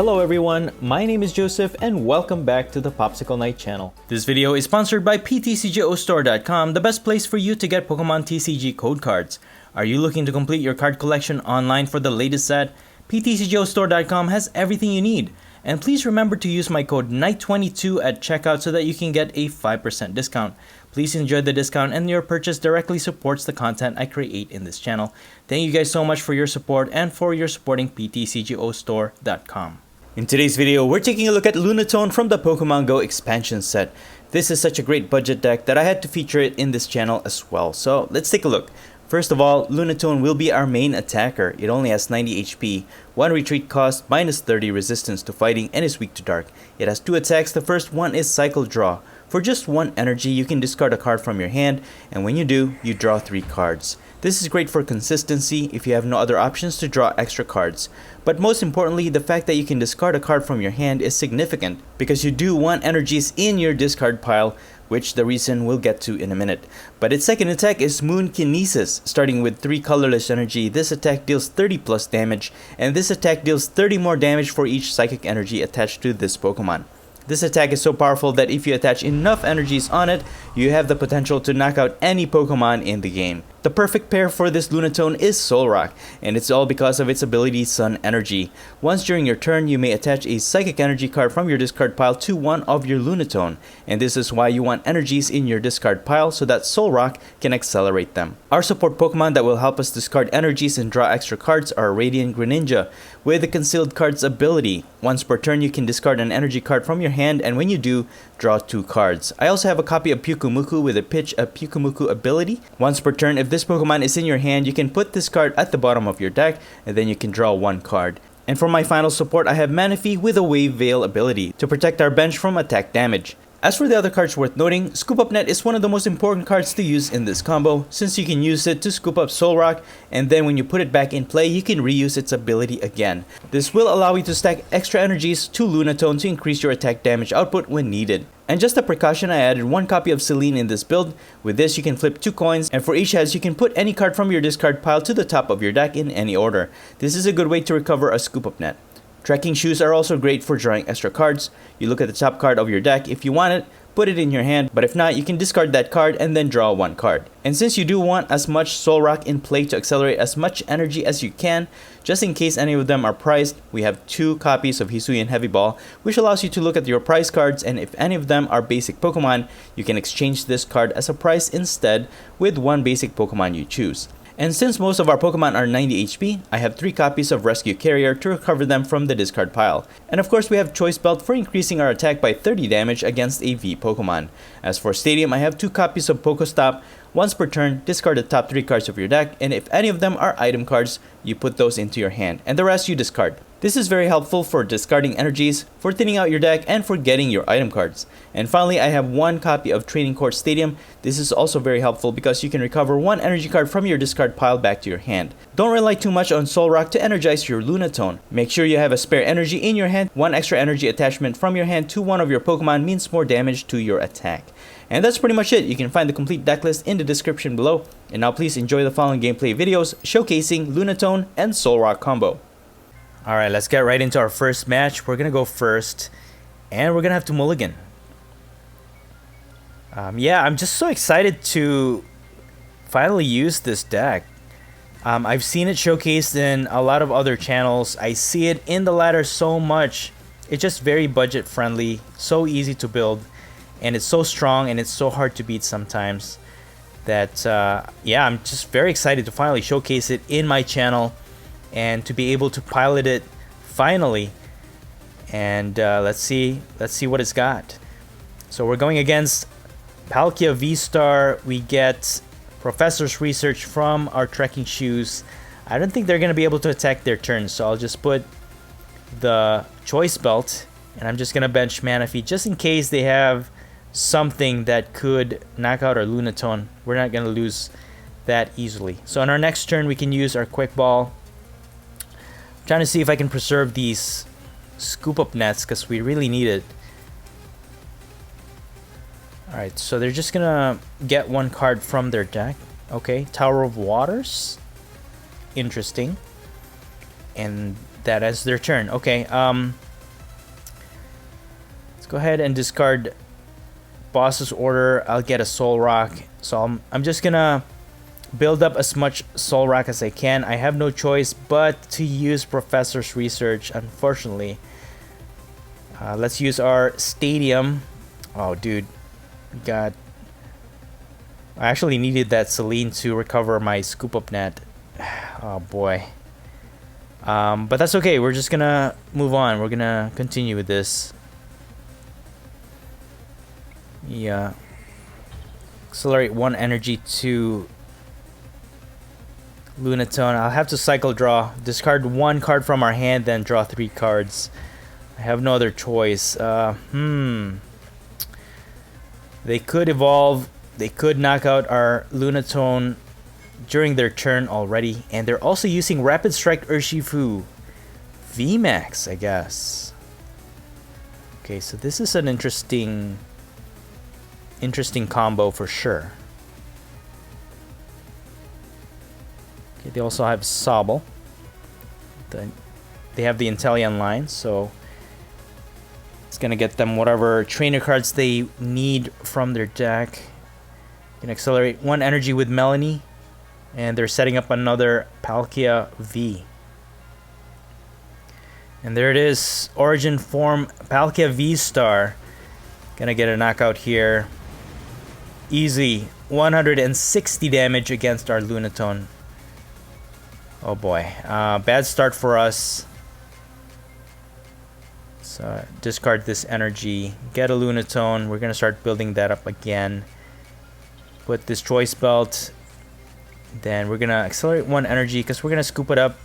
Hello everyone, my name is Joseph and welcome back to the Popsicle Night channel. This video is sponsored by PTCGO the best place for you to get Pokemon TCG code cards. Are you looking to complete your card collection online for the latest set? PTCGO has everything you need. And please remember to use my code NIGHT22 at checkout so that you can get a 5% discount. Please enjoy the discount and your purchase directly supports the content I create in this channel. Thank you guys so much for your support and for your supporting PTCGO. In today's video, we're taking a look at Lunatone from the Pokemon Go expansion set. This is such a great budget deck that I had to feature it in this channel as well. So let's take a look. First of all, Lunatone will be our main attacker. It only has 90 HP, 1 retreat cost, minus 30 resistance to fighting, and is weak to dark. It has 2 attacks. The first one is Cycle Draw. For just 1 energy, you can discard a card from your hand, and when you do, you draw 3 cards. This is great for consistency if you have no other options to draw extra cards. But most importantly, the fact that you can discard a card from your hand is significant because you do want energies in your discard pile, which the reason we'll get to in a minute. But its second attack is Moon Kinesis. Starting with 3 colorless energy, this attack deals 30 plus damage, and this attack deals 30 more damage for each psychic energy attached to this Pokemon. This attack is so powerful that if you attach enough energies on it, you have the potential to knock out any Pokemon in the game. The perfect pair for this Lunatone is Solrock, and it's all because of its ability Sun Energy. Once during your turn, you may attach a Psychic Energy card from your discard pile to one of your Lunatone, and this is why you want energies in your discard pile so that Solrock can accelerate them. Our support Pokemon that will help us discard energies and draw extra cards are Radiant Greninja, with the Concealed Cards ability. Once per turn, you can discard an energy card from your hand, and when you do, draw 2 cards. I also have a copy of Pyukumuku with a Pitch a Pyukumuku ability. Once per turn, if this Pokemon is in your hand, you can put this card at the bottom of your deck, and then you can draw 1 card. And for my final support, I have Manaphy with a Wave Veil ability to protect our bench from attack damage. As for the other cards worth noting, Scoop Up Net is one of the most important cards to use in this combo, since you can use it to scoop up Solrock, and then when you put it back in play, you can reuse its ability again. This will allow you to stack extra energies to Lunatone to increase your attack damage output when needed. And just a precaution, I added 1 copy of Celine in this build. With this, you can flip 2 coins, and for each heads, you can put any card from your discard pile to the top of your deck in any order. This is a good way to recover a Scoop Up Net. Trekking Shoes are also great for drawing extra cards. You look at the top card of your deck. If you want it, put it in your hand, but if not, you can discard that card and then draw 1 card. And since you do want as much Solrock in play to accelerate as much energy as you can, just in case any of them are priced, we have 2 copies of Hisuian Heavy Ball, which allows you to look at your prize cards, and if any of them are basic Pokemon, you can exchange this card as a prize instead with 1 basic Pokemon you choose. And since most of our Pokemon are 90 HP, I have 3 copies of Rescue Carrier to recover them from the discard pile. And of course we have Choice Belt for increasing our attack by 30 damage against a V Pokemon. As for Stadium, I have 2 copies of Pokestop. Once per turn, discard the top 3 cards of your deck, and if any of them are item cards, you put those into your hand, and the rest you discard. This is very helpful for discarding energies, for thinning out your deck, and for getting your item cards. And finally, I have 1 copy of Training Court Stadium. This is also very helpful because you can recover 1 energy card from your discard pile back to your hand. Don't rely too much on Solrock to energize your Lunatone. Make sure you have a spare energy in your hand. 1 extra energy attachment from your hand to one of your Pokemon means more damage to your attack. And that's pretty much it. You can find the complete deck list in the description below. And now please enjoy the following gameplay videos showcasing Lunatone and Solrock combo. Alright, let's get right into our first match. We're going to go first, and we're going to have to mulligan. Yeah, I'm just so excited to finally use this deck. I've seen it showcased in a lot of other channels. I see it in the ladder so much. It's just very budget friendly, so easy to build, and it's so strong and it's so hard to beat sometimes that yeah, I'm just very excited to finally showcase it in my channel and to be able to pilot it finally. And let's see what it's got. So we're going against Palkia VSTAR. We get Professor's Research from our Trekking Shoes. I don't think they're going to be able to attack their turn, so I'll just put the Choice Belt, and I'm just going to bench Manaphy just in case they have something that could knock out our Lunatone. We're not going to lose that easily. So on our next turn, we can use our Quick Ball. I'm trying to see if I can preserve these Scoop Up Nets because we really need it. Alright, so they're just gonna get 1 card from their deck. Okay, Tower of Waters. Interesting. And that is their turn. Okay, go ahead and discard Boss's Order. I'll get a Solrock. So I'm just gonna build up as much Solrock as I can. I have no choice but to use Professor's Research, unfortunately. Let's use our Stadium. Oh, dude. I actually needed that Celine to recover my Scoop Up Net. Oh, boy. But that's okay. We're just gonna move on. We're gonna continue with this. Yeah. Accelerate 1 energy to Lunatone. I'll have to cycle draw. Discard 1 card from our hand, then draw 3 cards. I have no other choice. They could evolve. They could knock out our Lunatone during their turn already. And they're also using Rapid Strike Urshifu. VMAX, I guess. Okay, so this is an interesting combo for sure. Okay, they also have Sobble. They have the Inteleon line, so it's gonna get them whatever trainer cards they need from their deck. Can accelerate 1 energy with Melanie, and they're setting up another Palkia V. And there it is, Origin Form Palkia VSTAR. Gonna get a knockout here. Easy 160 damage against our Lunatone. Oh boy, bad start for us. So discard this energy, get a Lunatone. We're gonna start building that up again. Put this Choice Belt. Then we're gonna accelerate 1 energy because we're gonna scoop it up.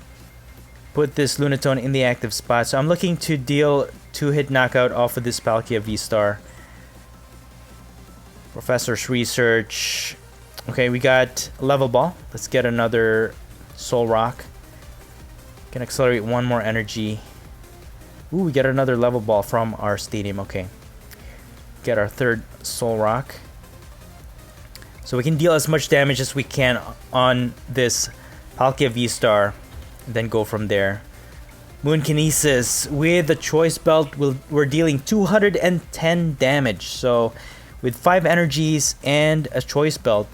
Put this Lunatone in the active spot. So I'm looking to deal 2-hit knockout off of this Palkia V-Star. Professor's Research. Okay, we got Level Ball. Let's get another Solrock. Can accelerate 1 more energy. Ooh, we get another Level Ball from our Stadium. Okay. Get our 3rd Solrock. So we can deal as much damage as we can on this Palkia V-Star. And then go from there. Moon Kinesis. With the Choice Belt, we're dealing 210 damage. So with 5 energies and a Choice Belt,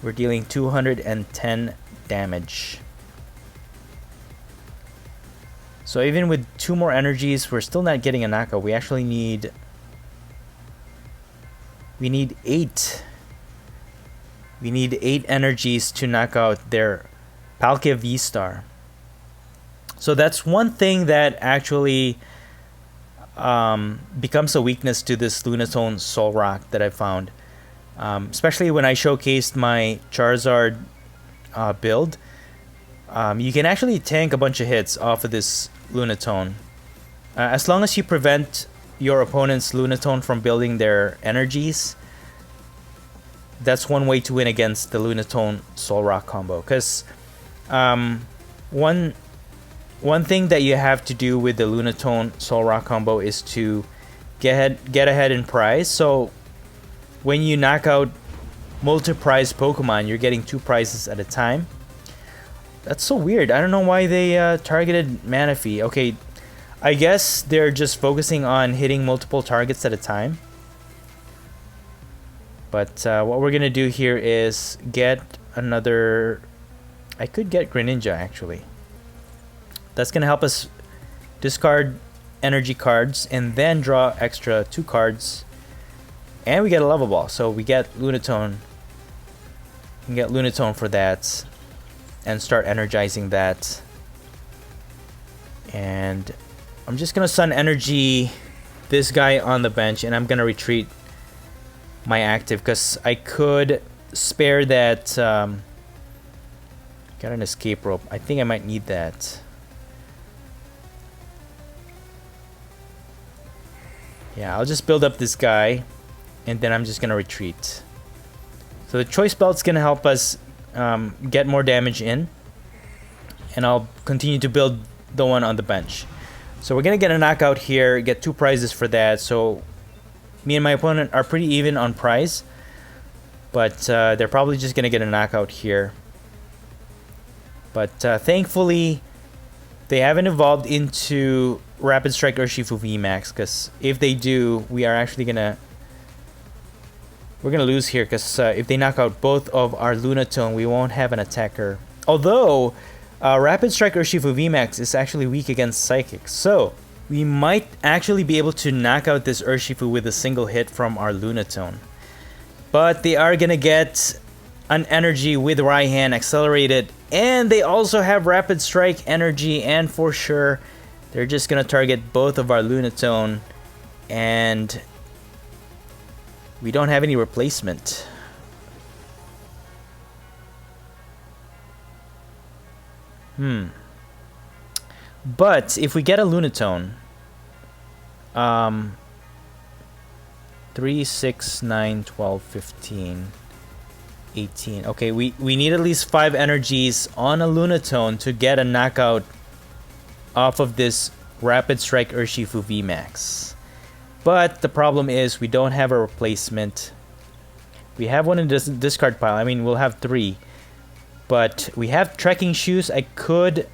we're dealing 210 damage. So even with 2 more energies, we're still not getting a knockout. We actually need 8. We need 8 energies to knock out their Palkia V-Star. So that's one thing that actually becomes a weakness to this Lunatone Solrock that I found. Especially when I showcased my Charizard build. You can actually tank a bunch of hits off of this Lunatone. As long as you prevent your opponent's Lunatone from building their energies, that's one way to win against the Lunatone Solrock combo. Because one thing that you have to do with the Lunatone Solrock combo is to get ahead in prize. So when you knock out multi-prize Pokemon, you're getting 2 prizes at a time. That's so weird. I don't know why they targeted Manaphy. Okay, I guess they're just focusing on hitting multiple targets at a time. But what we're gonna do here is get another... I could get Greninja actually. That's gonna help us discard energy cards and then draw extra 2 cards. And we get a Level Ball, so we get Lunatone. We can get Lunatone for that and start energizing that. And I'm just gonna Sun Energy this guy on the bench, and I'm gonna retreat my active because I could spare that. Got an escape rope. I think I might need that. Yeah, I'll just build up this guy, and then I'm just gonna retreat. So the Choice Belt's gonna help us get more damage in, and I'll continue to build the one on the bench. So we're gonna get a knockout here, get 2 prizes for that. So me and my opponent are pretty even on prize, but they're probably just gonna get a knockout here. But thankfully, they haven't evolved into Rapid Strike Urshifu VMAX, because if they do, we are actually gonna lose here, because if they knock out both of our Lunatone, we won't have an attacker. Although Rapid Strike Urshifu VMAX is actually weak against Psychic, so we might actually be able to knock out this Urshifu with a single hit from our Lunatone. But they are gonna get an energy with Raihan accelerated, and they also have Rapid Strike energy, and for sure they're just gonna target both of our Lunatone, and we don't have any replacement. But if we get a Lunatone, 3, 6, 9, 12, 15, 18. Okay, we need at least 5 energies on a Lunatone to get a knockout off of this Rapid Strike Urshifu VMAX. But the problem is we don't have a replacement. We have one in this discard pile. I mean, we'll have 3. But we have Trekking Shoes. I could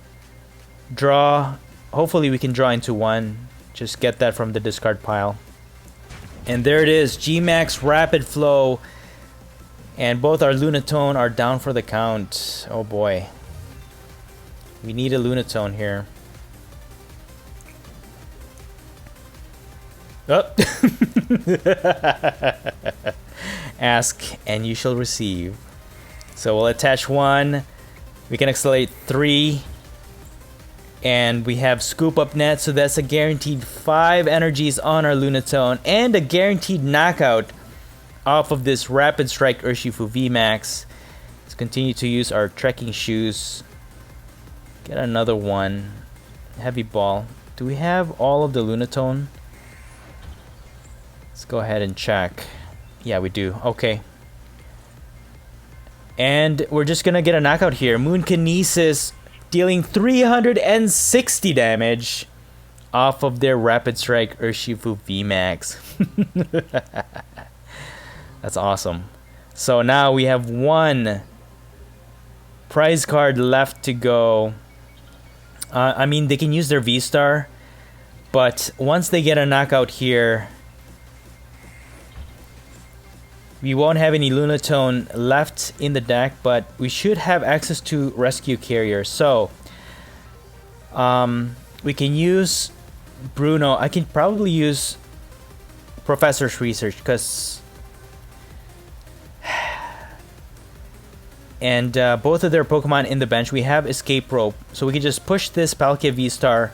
draw. Hopefully we can draw into 1. Just get that from the discard pile. And there it is. G-Max Rapid Flow. And both our Lunatone are down for the count. Oh boy. We need a Lunatone here. Oh. Ask and you shall receive. So we'll attach 1. We can accelerate 3. And we have Scoop Up Net, so that's a guaranteed 5 energies on our Lunatone and a guaranteed knockout off of this Rapid Strike Urshifu VMAX. Let's continue to use our Trekking Shoes. Get another one. Heavy Ball. Do we have all of the Lunatone? Let's go ahead and check. Yeah, we do. Okay. And we're just gonna get a knockout here. Moon Kinesis dealing 360 damage off of their Rapid Strike Urshifu VMAX. That's awesome. So now we have 1 prize card left to go. I mean, they can use their VSTAR, but once they get a knockout here, we won't have any Lunatone left in the deck, but we should have access to Rescue Carrier. So we can use Bruno. I can probably use Professor's Research, because and both of their Pokemon in the bench. We have Escape Rope, so we can just push this Palkia V-Star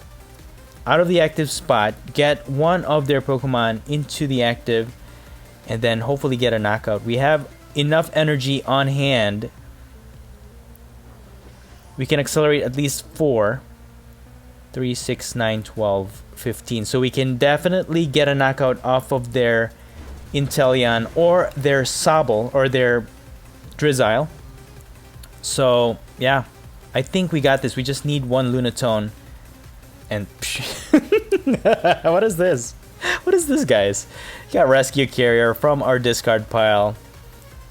out of the active spot, get one of their Pokemon into the active, and then hopefully get a knockout. We have enough energy on hand. We can accelerate at least 4. 3, 6, 9, 12, 15. So we can definitely get a knockout off of their Inteleon or their Sobble or their Drizzile. So, yeah. I think we got this. We just need 1 Lunatone. And... what is this? What is this, guys? Got Rescue Carrier from our discard pile.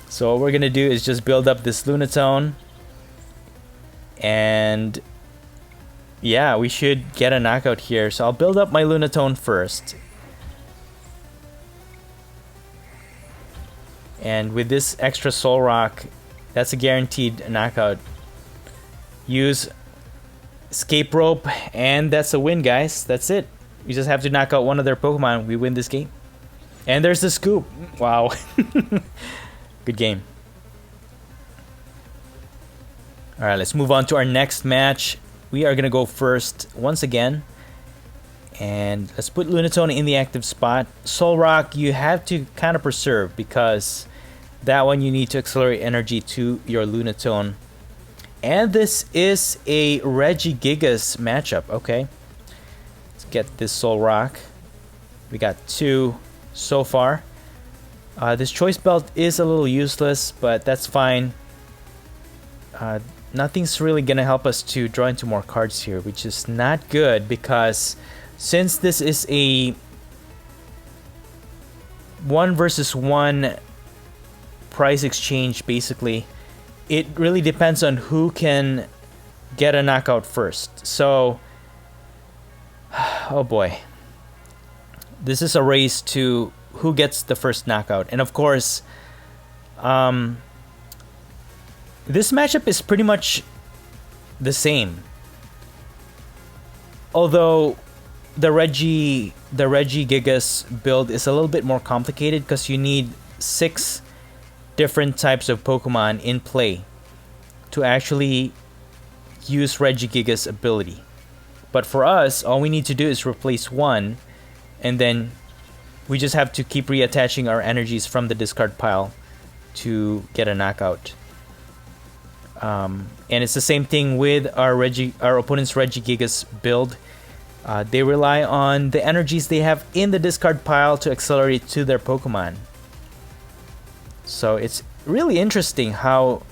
So what we're gonna do is just build up this Lunatone, and yeah, we should get a knockout here. So I'll build up my Lunatone first, and with this extra Solrock, that's a guaranteed knockout. Use Escape Rope, and that's a win, guys. That's it. We just have to knock out one of their Pokemon. We win this game. And there's the scoop. Wow. Good game. Alright, let's move on to our next match. We are going to go first once again. And let's put Lunatone in the active spot. Solrock, you have to kind of preserve, because that one you need to accelerate energy to your Lunatone. And this is a Regigigas matchup. Okay. Get this Solrock. We got 2 so far. This Choice Belt is a little useless, but that's fine. Nothing's really gonna help us to draw into more cards here, which is not good, because since this is a 1 versus 1 prize exchange, basically, it really depends on who can get a knockout first. So Oh boy. This is a race to who gets the first knockout. And of course, this matchup is pretty much the same. Although the Regigigas build is a little bit more complicated because you need 6 different types of Pokemon in play to actually use Regigigas ability. But for us, all we need to do is replace one, and then we just have to keep reattaching our energies from the discard pile to get a knockout. And it's the same thing with our opponent's Regigigas build. They rely on the energies they have in the discard pile to accelerate to their Pokemon. So it's really interesting how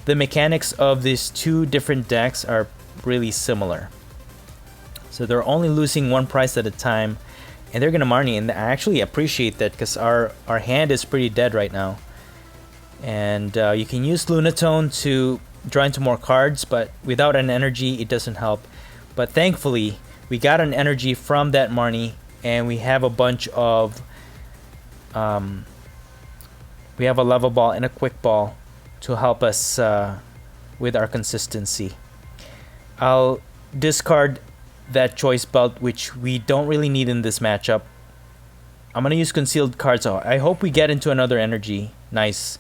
the mechanics of these two different decks are really similar. So they're only losing one prize at a time, and they're gonna Marnie, and I actually appreciate that because our hand is pretty dead right now. And you can use Lunatone to draw into more cards, but without an energy, it doesn't help. But thankfully, we got an energy from that Marnie, and we have a bunch of we have a level ball and a quick ball to help us with our consistency. I'll discard that choice belt, which we don't really need in this matchup. I'm gonna use concealed cards. Oh, I hope we get into another energy. Nice,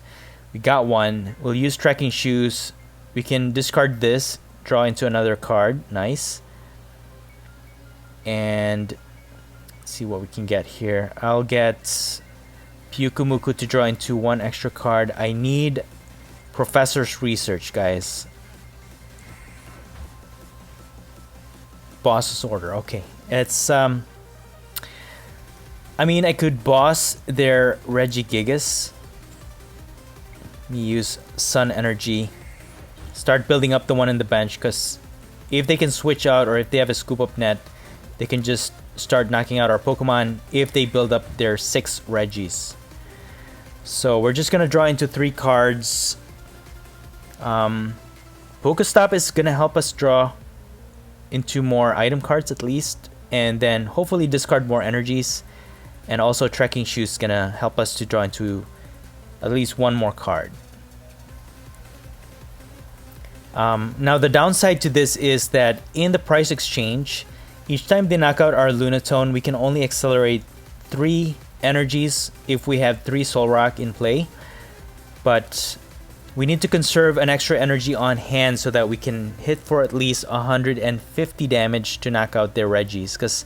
we got one. We'll use trekking shoes. We can discard this, draw into another card. Nice. And let's see what we can get here. I'll get Pyukumuku to draw into one extra card. I need Professor's Research, guys. Boss's Order. Okay, it's I mean, I could boss their Regigigas. Let me use Sun Energy. Start building up the one in the bench, because if they can switch out, or if they have a scoop up net, they can just start knocking out our Pokemon if they build up their 6 Regis. So we're just gonna draw into 3 cards. Pokestop is gonna help us draw into more item cards at least, and then hopefully discard more energies. And also trekking shoes is gonna help us to draw into at least one more card. Now the downside to this is that in the price exchange, each time they knock out our Lunatone, we can only accelerate 3 energies if we have 3 Solrock in play. But we need to conserve an extra energy on hand so that we can hit for at least 150 damage to knock out their Regis, because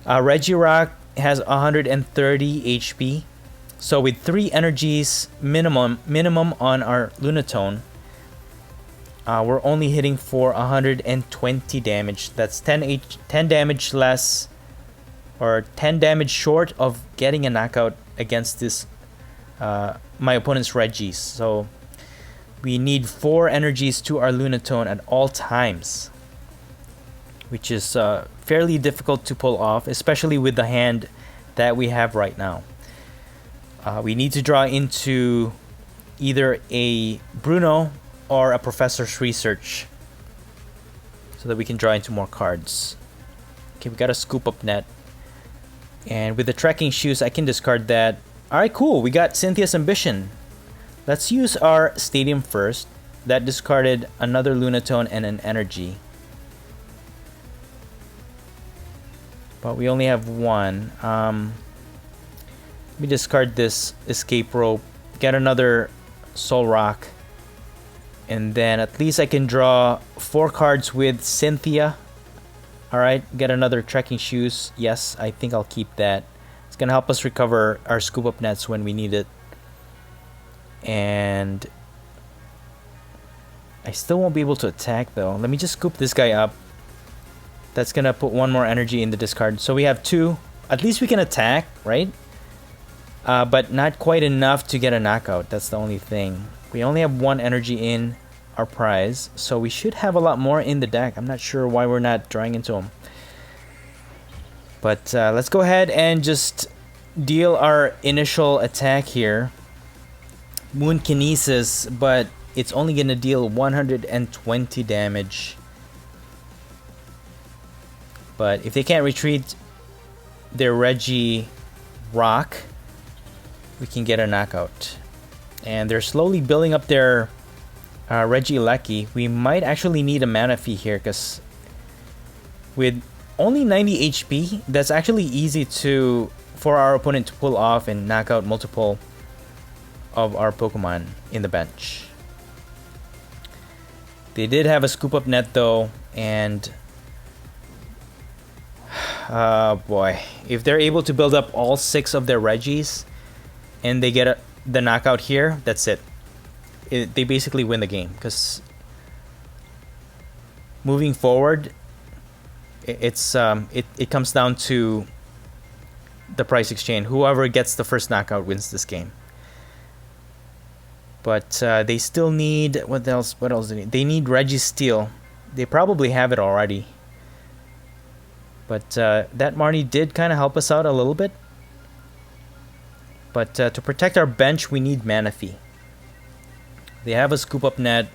Regirock has 130 HP. So with 3 energies minimum on our Lunatone, we're only hitting for 120 damage. That's 10 damage less, or 10 damage short of getting a knockout against this my opponent's Regis. So we need 4 energies to our Lunatone at all times, which is fairly difficult to pull off, especially with the hand that we have right now. We need to draw into either a Bruno or a Professor's Research so that we can draw into more cards. Okay, we got a scoop up net. And with the trekking shoes, I can discard that. Alright, cool. We got Cynthia's Ambition. Let's use our Stadium first. That discarded another Lunatone and an energy. But we only have one. Let me discard this Escape Rope. Get another Solrock. And then at least I can draw 4 cards with Cynthia. Alright, get another Trekking Shoes. Yes, I think I'll keep that. It's gonna help us recover our Scoop Up Nets when we need it. And I still won't be able to attack though. Let me just scoop this guy up. That's gonna put 1 more energy in the discard. So we have 2. At least we can attack, right? But not quite enough to get a knockout. That's the only thing. We only have 1 energy in our prize, so we should have a lot more in the deck. I'm not sure why we're not drawing into them. But let's go ahead and just deal our initial attack here. Moon Kinesis, but it's only going to deal 120 damage. But if they can't retreat their Regirock, we can get a knockout. And they're slowly building up their Regieleki. We might actually need a mana fee here, because with only 90 HP, that's actually easy for our opponent to pull off and knock out multiple of our Pokemon in the bench. They did have a scoop up net though, and boy, if they're able to build up all 6 of their Regis and they get the knockout here, that's it. They basically win the game, because moving forward, it comes down to the price exchange. Whoever gets the first knockout wins this game. But they still need what else do they need? They need Registeel. They probably have it already. But that Marnie did kind of help us out a little bit. But to protect our bench, we need Manaphy. They have a scoop up net.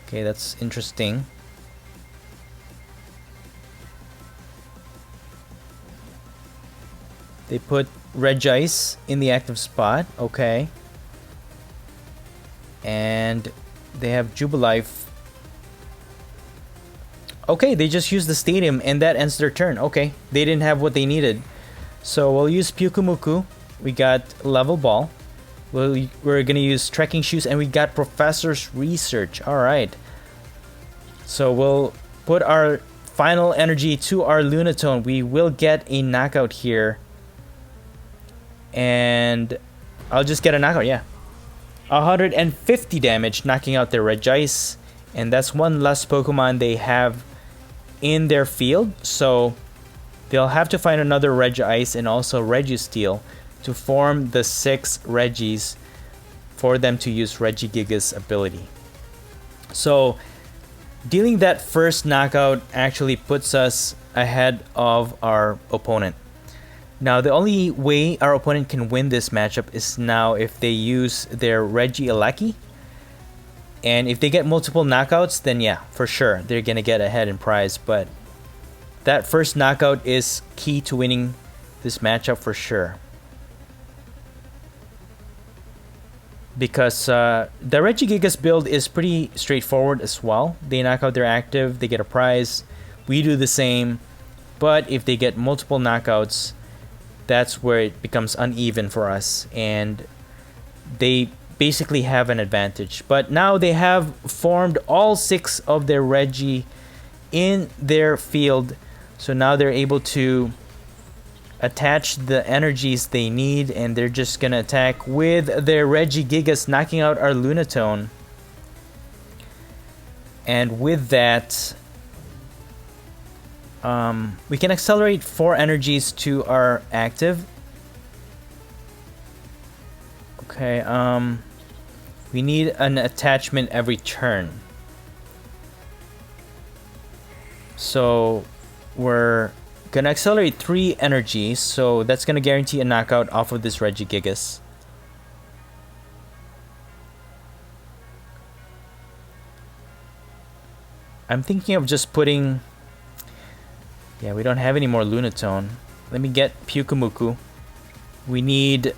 Okay, that's interesting. They put Regice in the active spot. Okay. And they have Jubilife. Okay, they just used the stadium and that ends their turn. Okay, they didn't have what they needed. So we'll use Pyukumuku. We got Level Ball. We're going to use Trekking Shoes, and we got Professor's Research. Alright. So we'll put our final energy to our Lunatone. We will get a knockout here. And I'll just get a knockout, yeah. 150 damage, knocking out their Regice. And that's one less Pokemon they have in their field. So they'll have to find another Regice and also Registeel to form the 6 Regis for them to use Regigigas ability. So dealing that first knockout actually puts us ahead of our opponent. Now, the only way our opponent can win this matchup is now if they use their Regieleki. And if they get multiple knockouts, then yeah, for sure, they're going to get ahead in prize. But that first knockout is key to winning this matchup for sure. Because the Regigigas build is pretty straightforward as well. They knock out their active, they get a prize. We do the same. But if they get multiple knockouts, that's where it becomes uneven for us. And they basically have an advantage. But now they have formed all 6 of their Regi in their field. So now they're able to attach the energies they need, and they're just gonna attack with their Regigigas, knocking out our Lunatone. And with that, we can accelerate 4 energies to our active. Okay, we need an attachment every turn. So we're gonna accelerate 3 energies, so that's gonna guarantee a knockout off of this Regigigas. I'm thinking of just putting... Yeah, we don't have any more Lunatone. Let me get Pyukumuku. We need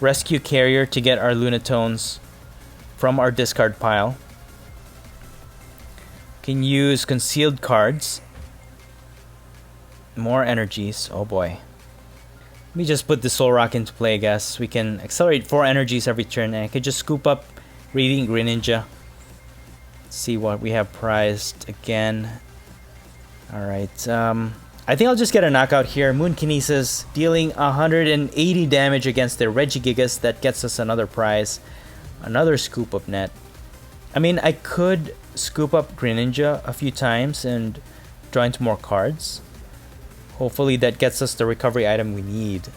Rescue Carrier to get our Lunatones from our discard pile. Can use Concealed Cards. More energies. Oh boy. Let me just put the Solrock into play, I guess. We can accelerate 4 energies every turn, and I could just scoop up Radiant Greninja. Let's see what we have prized again. Alright, I think I'll just get a knockout here. Moon Kinesis, dealing 180 damage against their Regigigas. That gets us another prize. Another scoop up net. I mean, I could scoop up Greninja a few times and draw into more cards. Hopefully that gets us the recovery item we need.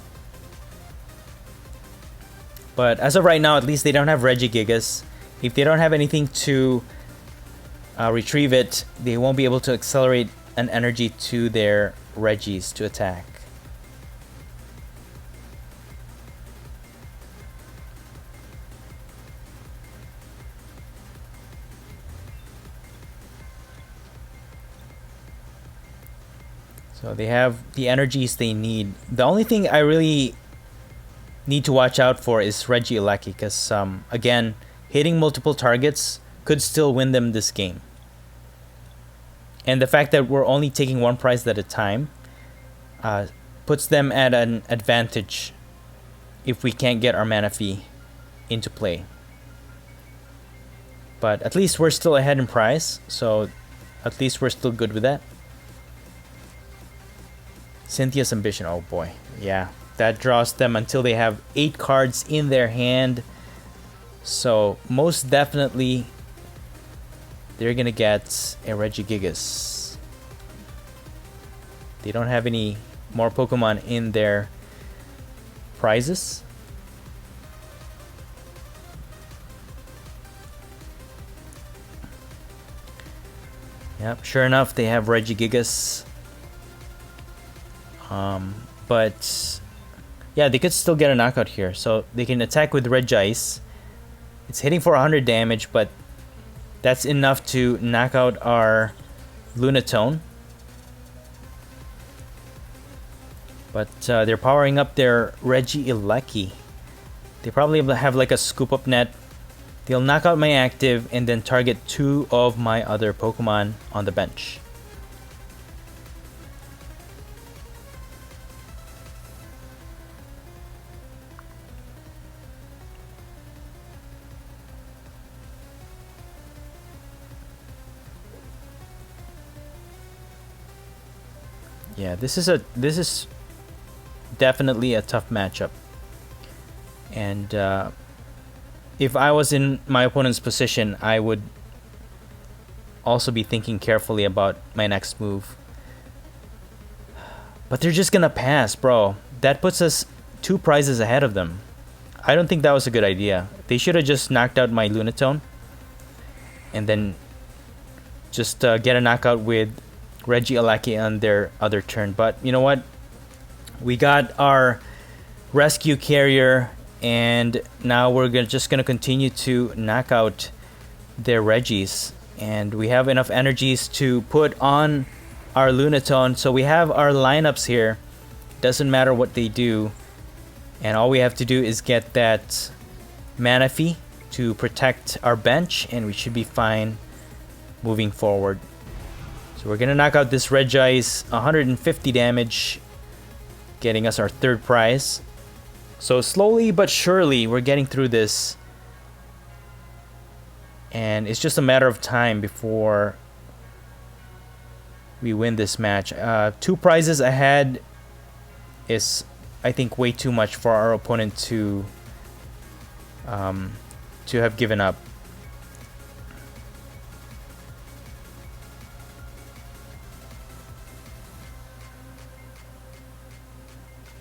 But as of right now, at least they don't have Regigigas. If they don't have anything to retrieve it, they won't be able to accelerate an energy to their Regis to attack. So they have the energies they need. The only thing I really need to watch out for is Regigigas, because again, hitting multiple targets could still win them this game. And the fact that we're only taking one prize at a time puts them at an advantage if we can't get our mana fee into play. But at least we're still ahead in prize, so at least we're still good with that. Cynthia's Ambition, oh boy, yeah. That draws them until they have 8 cards in their hand. So most definitely they're gonna get a Regigigas. They don't have any more Pokemon in their prizes. Yep, sure enough, they have Regigigas. But yeah, they could still get a knockout here. So they can attack with Regice. It's hitting for 100 damage, but that's enough to knock out our Lunatone. But they're powering up their Regigigas. They probably have like a scoop up net. They'll knock out my active and then target 2 of my other Pokemon on the bench. Yeah, this is definitely a tough matchup. And if I was in my opponent's position, I would also be thinking carefully about my next move. But they're just gonna pass, bro. That puts us 2 prizes ahead of them. I don't think that was a good idea. They should have just knocked out my Lunatone and then just get a knockout with Regigigas on their other turn. But you know what? We got our rescue carrier, and now we're just gonna continue to knock out their Regis, and we have enough energies to put on our Lunatone. So we have our lineups here. Doesn't matter what they do, and all we have to do is get that mana fee to protect our bench, and we should be fine moving forward. So we're gonna knock out this Regice, 150 damage, getting us our 3rd prize. So slowly but surely we're getting through this, and it's just a matter of time before we win this match. 2 prizes ahead is, I think, way too much for our opponent to have given up.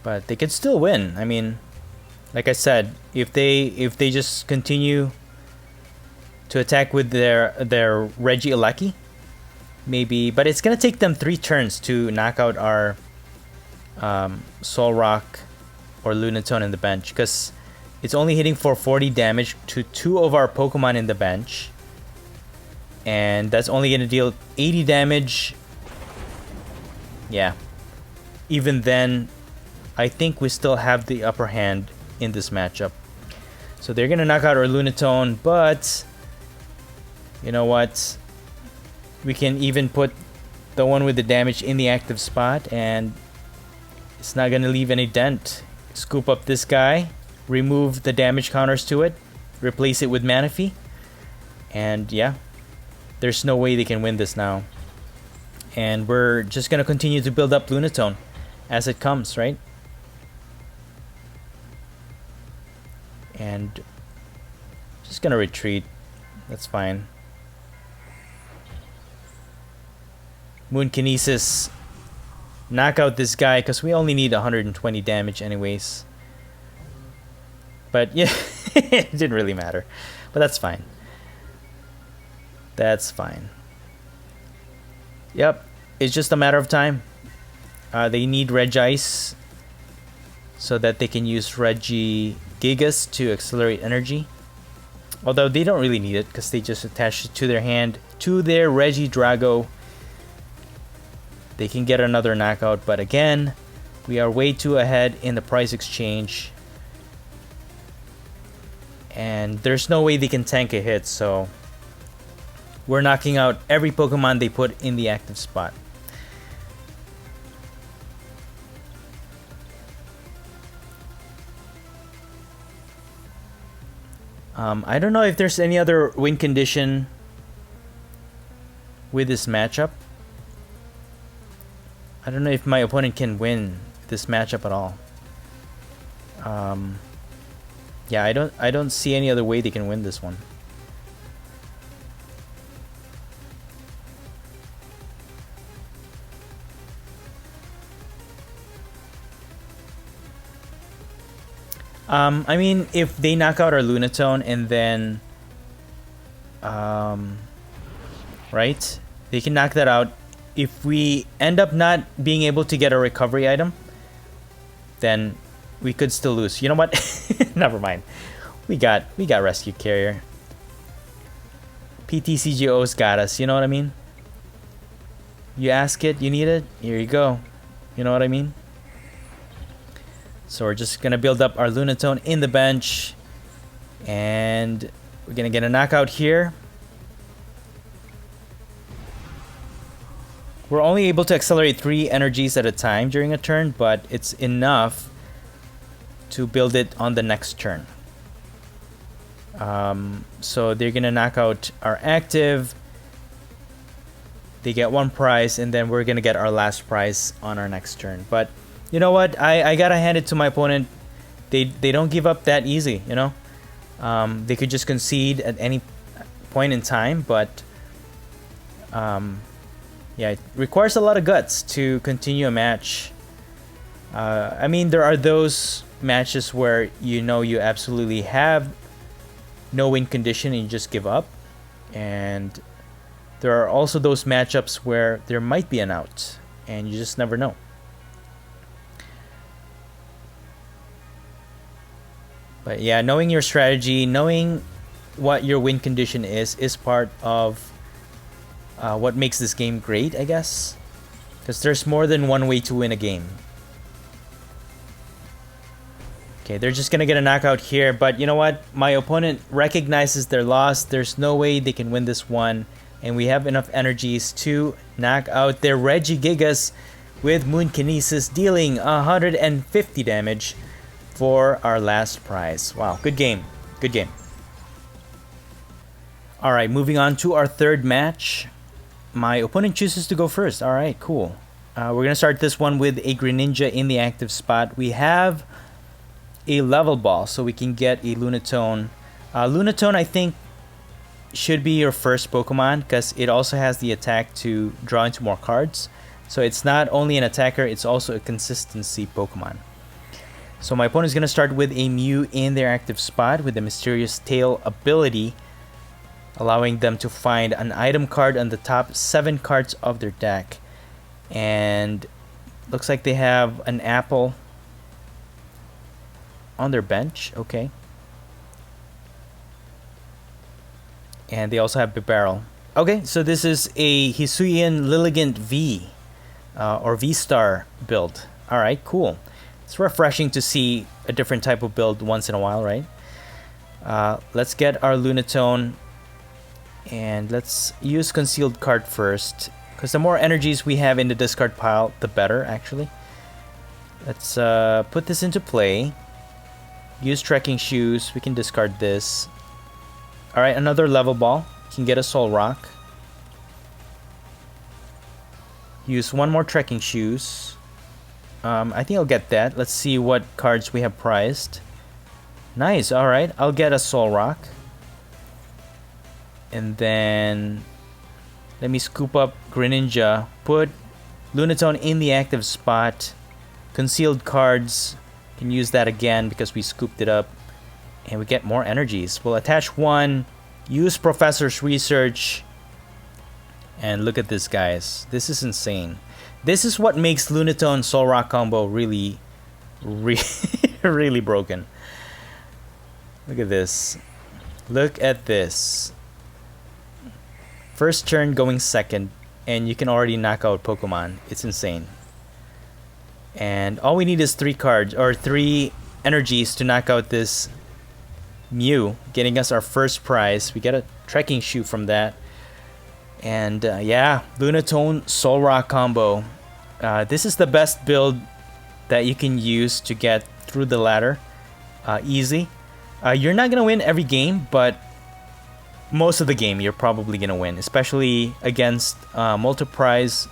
But they could still win. I mean, like I said, if they just continue to attack with their Regigigas, maybe. But it's gonna take them 3 turns to knock out our Solrock or Lunatone in the bench, because it's only hitting for 40 damage to 2 of our Pokemon in the bench, and that's only gonna deal 80 damage. Yeah, even then, I think we still have the upper hand in this matchup. So they're gonna knock out our Lunatone, but you know what? We can even put the one with the damage in the active spot, and it's not gonna leave any dent. Scoop up this guy, remove the damage counters to it, replace it with mana fee, and yeah, there's no way they can win this now. And we're just gonna continue to build up Lunatone as it comes, right? And just gonna retreat. That's fine. Moonkinesis. Knock out this guy, because we only need 120 damage anyways. But yeah, it didn't really matter. But that's fine. That's fine. Yep, it's just a matter of time. They need Regice so that they can use Regigigas to accelerate energy. Although they don't really need it, because they just attach it to their hand, to their Regidrago. they can get another knockout, but again, we are way too ahead in the price exchange. And there's no way they can tank a hit, so we're knocking out every Pokemon they put in the active spot. I don't know if there's any other win condition with this matchup. I don't know if my opponent can win this matchup at all. Yeah, I don't see any other way they can win this one. I mean, if they knock out our Lunatone and then, right, they can knock that out. If we end up not being able to get a recovery item, then we could still lose. You know what? Never mind. We got Rescue Carrier. PTCGO's got us. You know what I mean? You ask it, you need it. Here you go. You know what I mean? So we're just gonna build up our Lunatone in the bench, and we're gonna get a knockout here. We're only able to accelerate 3 energies at a time during a turn, but it's enough to build it on the next turn. So they're gonna knock out our active. They get 1 prize, and then we're gonna get our last prize on our next turn. But you know what? I gotta hand it to my opponent. They don't give up that easy, you know? They could just concede at any point in time, but yeah, it requires a lot of guts to continue a match. I mean, there are those matches where you know you absolutely have no win condition and you just give up. And there are also those matchups where there might be an out and you just never know. But yeah, knowing your strategy, knowing what your win condition is part of what makes this game great, I guess. Because there's more than one way to win a game. Okay, they're just gonna get a knockout here, but you know what? My opponent recognizes their loss. There's no way they can win this one. And we have enough energies to knock out their Regigigas with Moon Kinesis, dealing 150 damage. For our last prize. Wow, good game. Good game. Alright, moving on to our third match. My opponent chooses to go first. Alright, cool. We're going to start this one with a Greninja in the active spot. We have a level ball, so we can get a Lunatone. Lunatone, I think, should be your first Pokemon, because it also has the attack to draw into more cards. So it's not only an attacker, it's also a consistency Pokemon. So my opponent is going to start with a Mew in their active spot with the Mysterious Tail ability, allowing them to find an item card on the top 7 cards of their deck. And looks like they have an apple on their bench. Okay. And they also have Bibarel. Okay, so this is a Hisuian Lilligant V or VSTAR build. Alright, cool. It's refreshing to see a different type of build once in a while, right? Let's get our Lunatone, and let's use Concealed Card first, because the more energies we have in the discard pile, the better, actually. Let's put this into play. Use Trekking Shoes. We can discard this. Alright, another level ball. Can get a Solrock. Use 1 more Trekking Shoes. I think I'll get that. Let's see what cards we have prized. Nice, alright. I'll get a Solrock. And then let me scoop up Greninja. Put Lunatone in the active spot. Concealed cards. Can use that again because we scooped it up. And we get more energies. We'll attach 1. Use Professor's Research. And look at this, guys. This is insane. This is what makes Lunatone Solrock combo really broken. Look at this. Look at this. First turn going second, and you can already knock out Pokemon. It's insane. And all we need is 3 cards or 3 energies to knock out this Mew, getting us our first prize. We get a trekking shoe from that. And yeah, Lunatone Solrock combo. This is the best build that you can use to get through the ladder. Easy. You're not gonna win every game, but most of the game you're probably gonna win, especially against multi-prize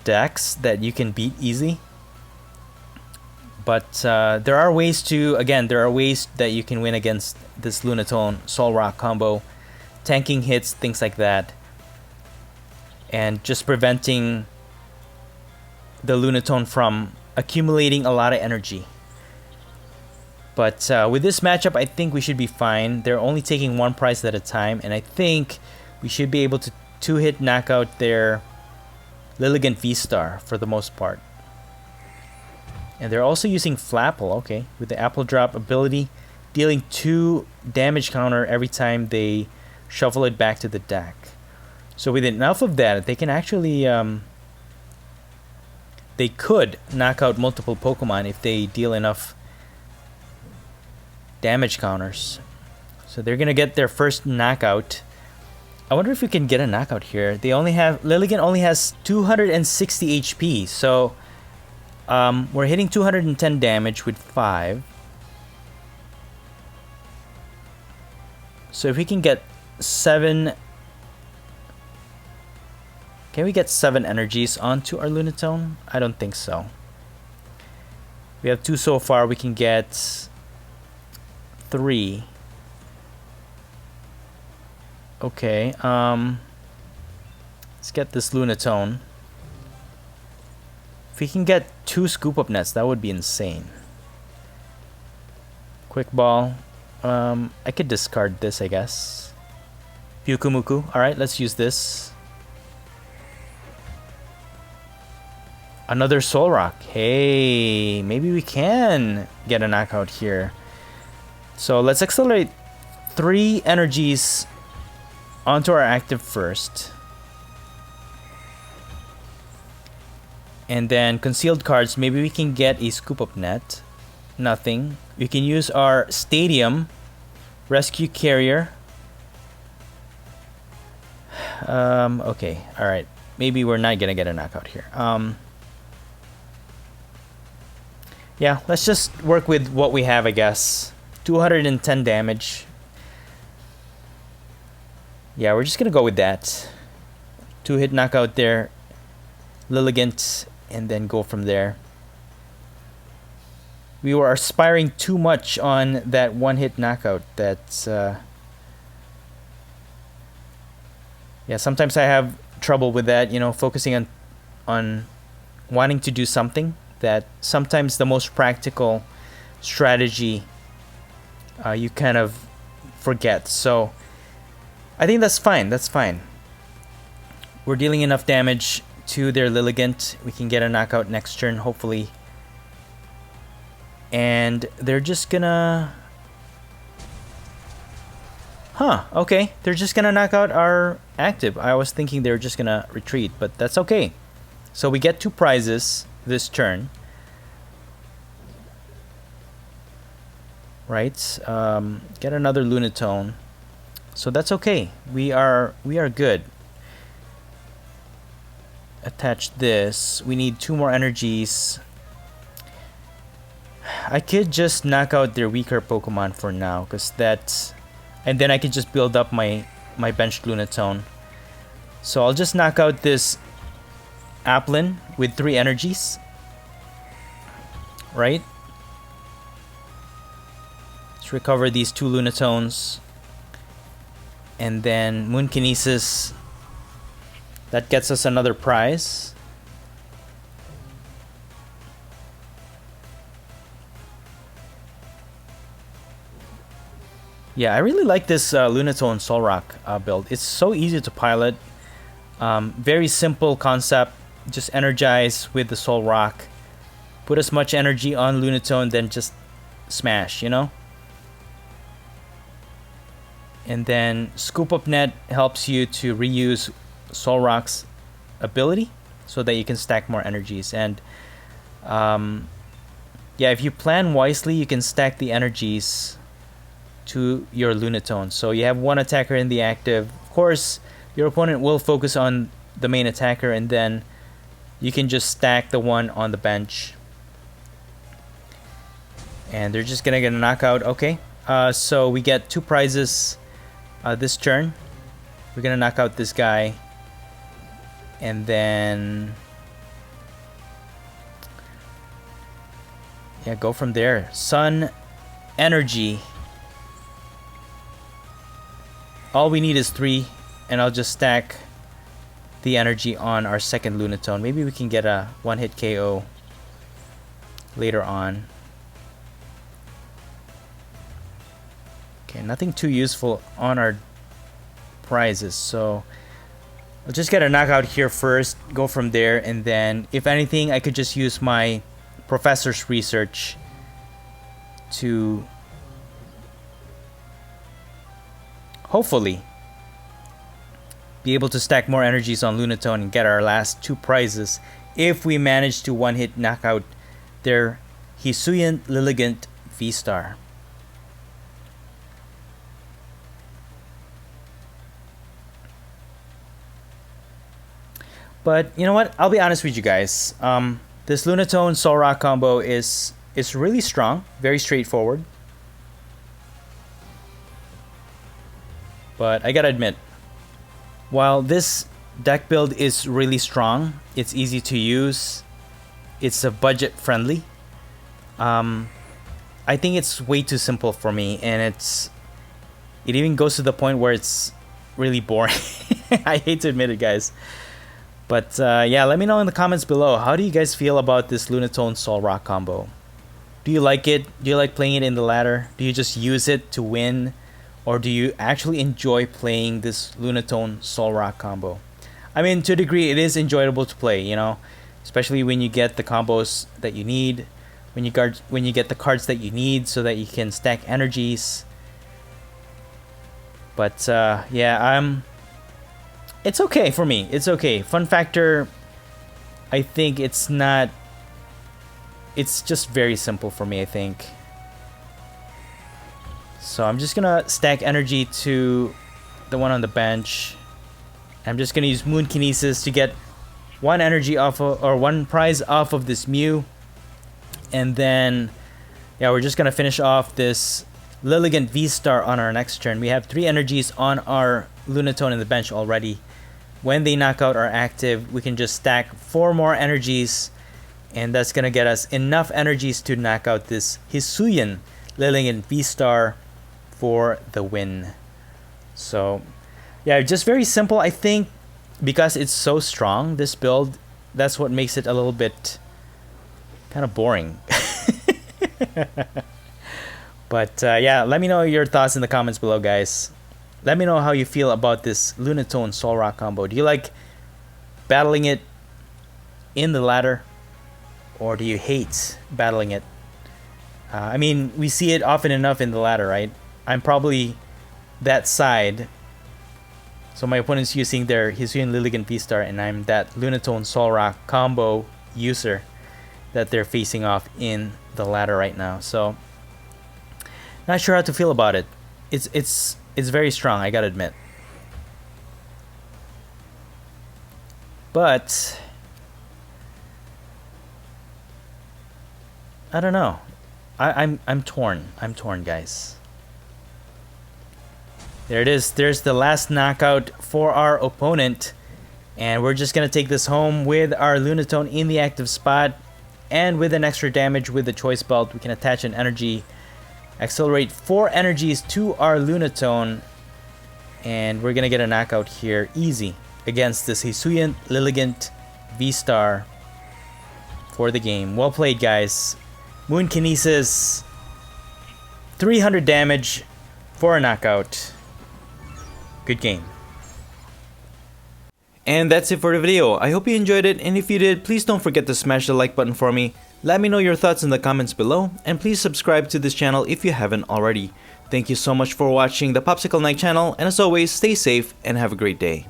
decks that you can beat easy. But there are ways that you can win against this Lunatone Solrock combo, tanking hits, things like that, and just preventing the Lunatone from accumulating a lot of energy. But with this matchup, I think we should be fine. They're only taking 1 prize at a time, and I think we should be able to 2-hit knock out their Lilligant VSTAR for the most part. And they're also using Flapple, okay, with the Apple Drop ability, dealing 2 damage counter every time they shuffle it back to the deck. So with enough of that, they can actually, they could knock out multiple Pokemon if they deal enough damage counters. So they're gonna get their first knockout. I wonder if we can get a knockout here. Lilligant only has 260 HP, so we're hitting 210 damage with 5. So if we can get 7, can we get 7 energies onto our Lunatone? I don't think so. We have 2 so far. We can get 3. Okay, let's get this Lunatone. If we can get 2 scoop up nets, that would be insane. Quick ball. I could discard this, I guess. Pyukumuku. Alright, let's use this. Another Solrock. Hey, maybe we can get a knockout here. So let's accelerate 3 energies onto our active first. And then concealed cards, maybe we can get a scoop up net. Nothing. We can use our Stadium Rescue Carrier. Okay, alright. Maybe we're not gonna get a knockout here. Yeah, let's just work with what we have, I guess. 210 damage. Yeah, we're just gonna go with that. 2-hit knockout there. Lilligant, and then go from there. We were aspiring too much on that 1-hit knockout. That's yeah, sometimes I have trouble with that, you know, focusing on wanting to do something that sometimes the most practical strategy you kind of forget. So I think that's fine. That's fine. We're dealing enough damage to their Lilligant. We can get a knockout next turn, hopefully. And they're just gonna... Huh, okay. They're just gonna knock out our active. I was thinking they were just gonna retreat, but that's okay. So we get 2 prizes this turn. Right? Get another Lunatone. So that's okay. We are good. Attach this. We need 2 more energies. I could just knock out their weaker Pokemon for now, because that's... And then I can just build up my benched Lunatone. So I'll just knock out this Applin with 3 energies. Right? Let's recover these 2 Lunatones. And then Moonkinesis. That gets us another prize. Yeah, I really like this Lunatone Solrock build. It's so easy to pilot. Very simple concept. Just energize with the Solrock. Put as much energy on Lunatone, then just smash, you know? And then Scoop Up Net helps you to reuse Solrock's ability so that you can stack more energies. And yeah, if you plan wisely, you can stack the energies to your Lunatone. So you have one attacker in the active. Of course, your opponent will focus on the main attacker, and then you can just stack the one on the bench. And they're just gonna get a knockout. Okay, so we get 2 prizes this turn. We're gonna knock out this guy, and then yeah, go from there. Sun Energy. All we need is 3, and I'll just stack the energy on our second Lunatone. Maybe we can get a one-hit KO later on. Okay, nothing too useful on our prizes, so I'll just get a knockout here first, go from there, and then if anything, I could just use my Professor's Research to hopefully be able to stack more energies on Lunatone and get our last 2 prizes if we manage to one-hit knockout their Hisuian Lilligant VSTAR. But you know what? I'll be honest with you guys. This Lunatone Solrock combo is really strong, very straightforward. But I gotta admit, while this deck build is really strong, it's easy to use, it's a budget friendly, I think it's way too simple for me, and it even goes to the point where it's really boring. I hate to admit it, guys. But yeah, let me know in the comments below, how do you guys feel about this Lunatone Solrock combo? Do you like it? Do you like playing it in the ladder? Do you just use it to win? Or do you actually enjoy playing this Lunatone Solrock combo? I mean, to a degree, it is enjoyable to play, you know, especially when you get the combos that you need, when you get the cards that you need so that you can stack energies. But yeah, it's okay for me. It's okay. Fun factor, I think it's not. It's just very simple for me, I think. So I'm just gonna stack energy to the one on the bench. I'm just gonna use Moon Kinesis to get 1 energy off of, or 1 prize off of this Mew. And then yeah, we're just gonna finish off this Lilligant VSTAR on our next turn. We have 3 energies on our Lunatone in the bench already. When they knock out our active, we can just stack 4 more energies, and that's gonna get us enough energies to knock out this Hisuian Lilligant VSTAR for the win. So yeah, just very simple. I think because it's so strong, this build, that's what makes it a little bit kind of boring. But yeah, let me know your thoughts in the comments below, guys. Let me know how you feel about this Lunatone Solrock combo. Do you like battling it in the ladder, or do you hate battling it? I mean, we see it often enough in the ladder, right? I'm probably that side. So my opponent's using their Hisuian Lilligant VSTAR, and I'm that Lunatone Solrock combo user that they're facing off in the ladder right now. So not sure how to feel about it. It's very strong, I gotta admit. But I don't know. I'm torn. I'm torn, guys. There it is. There's the last knockout for our opponent. And we're just going to take this home with our Lunatone in the active spot. And with an extra damage with the Choice Belt, we can attach an energy. Accelerate 4 energies to our Lunatone. And we're going to get a knockout here. Easy. Against this Hisuian Lilligant VSTAR for the game. Well played, guys. Moon Kinesis. 300 damage for a knockout. Good game. And that's it for the video. I hope you enjoyed it, and if you did, please don't forget to smash the like button for me. Let me know your thoughts in the comments below, and please subscribe to this channel if you haven't already. Thank you so much for watching the Popsicle Night channel, and as always, stay safe and have a great day.